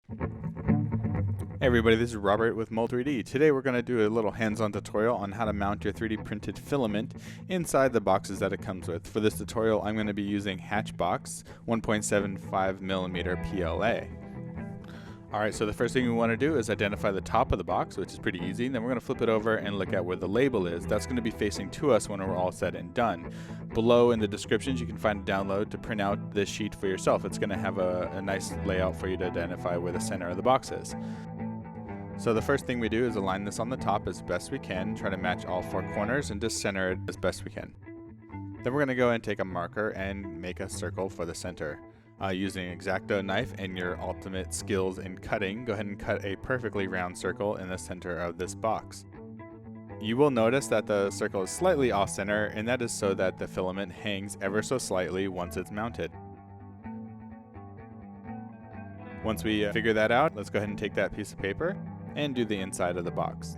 Hey everybody, this is Robert with Mold3D. Today we're going to do a little hands-on tutorial on how to mount your 3D printed filament inside the boxes that it comes with. For this tutorial I'm going to be using Hatchbox 1.75mm PLA. Alright, so the first thing we want to do is identify the top of the box, which is pretty easy. Then we're going to flip it over and look at where the label is. That's going to be facing to us when we're all said and done. Below in the descriptions you can find a download to print out this sheet for yourself. It's going to have a nice layout for you to identify where the center of the box is. So the first thing we do is align this on the top as best we can, try to match all four corners and just center it as best we can. Then we're going to go and take a marker and make a circle for the center. Using an X-Acto knife and your ultimate skills in cutting, go ahead and cut a perfectly round circle in the center of this box. You will notice that the circle is slightly off center, and that is so that the filament hangs ever so slightly once it's mounted. Once we figure that out, let's go ahead and take that piece of paper and do the inside of the box.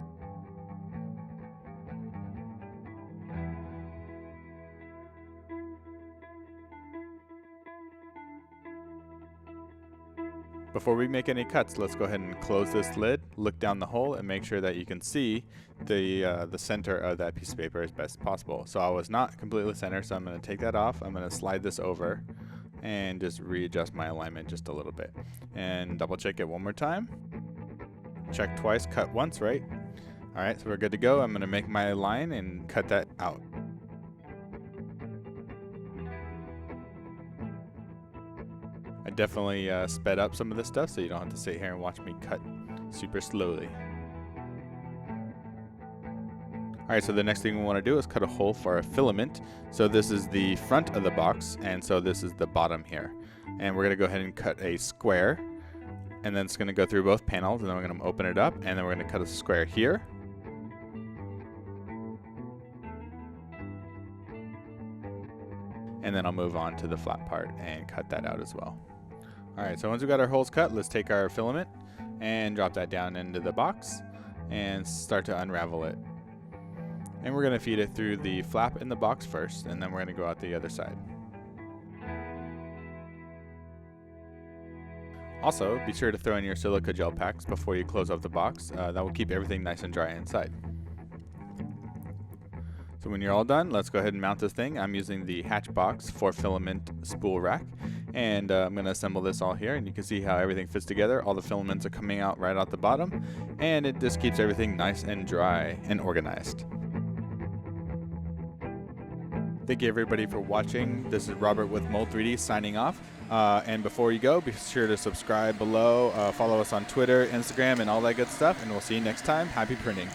Before we make any cuts, let's go ahead and close this lid, look down the hole, and make sure that you can see the center of that piece of paper as best possible. So I was not completely centered, so I'm going to take that off. I'm going to slide this over and just readjust my alignment just a little bit. And double check it one more time. Check twice, cut once, right? Alright, so we're good to go. I'm going to make my line and cut that out. I definitely sped up some of this stuff so you don't have to sit here and watch me cut super slowly. Alright, so the next thing we want to do is cut a hole for a filament. So this is the front of the box, and so this is the bottom here. And we're going to go ahead and cut a square. And then it's going to go through both panels, and then we're going to open it up, and then we're going to cut a square here. And then I'll move on to the flat part and cut that out as well. Alright, so once we got our holes cut, let's take our filament and drop that down into the box and start to unravel it. And we're going to feed it through the flap in the box first, and then we're going to go out the other side. Also, be sure to throw in your Silica Gel Packs before you close up the box. That will keep everything nice and dry inside. So when you're all done, let's go ahead and mount this thing. I'm using the Hatchbox 4-filament spool rack, and I'm going to assemble this all here, and you can see how everything fits together. All the filaments are coming out right out the bottom, and it just keeps everything nice and dry and organized. Thank you everybody for watching. This is Robert with Mold3D signing off. And before you go, be sure to subscribe below, follow us on Twitter, Instagram, and all that good stuff. And we'll see you next time. Happy printing.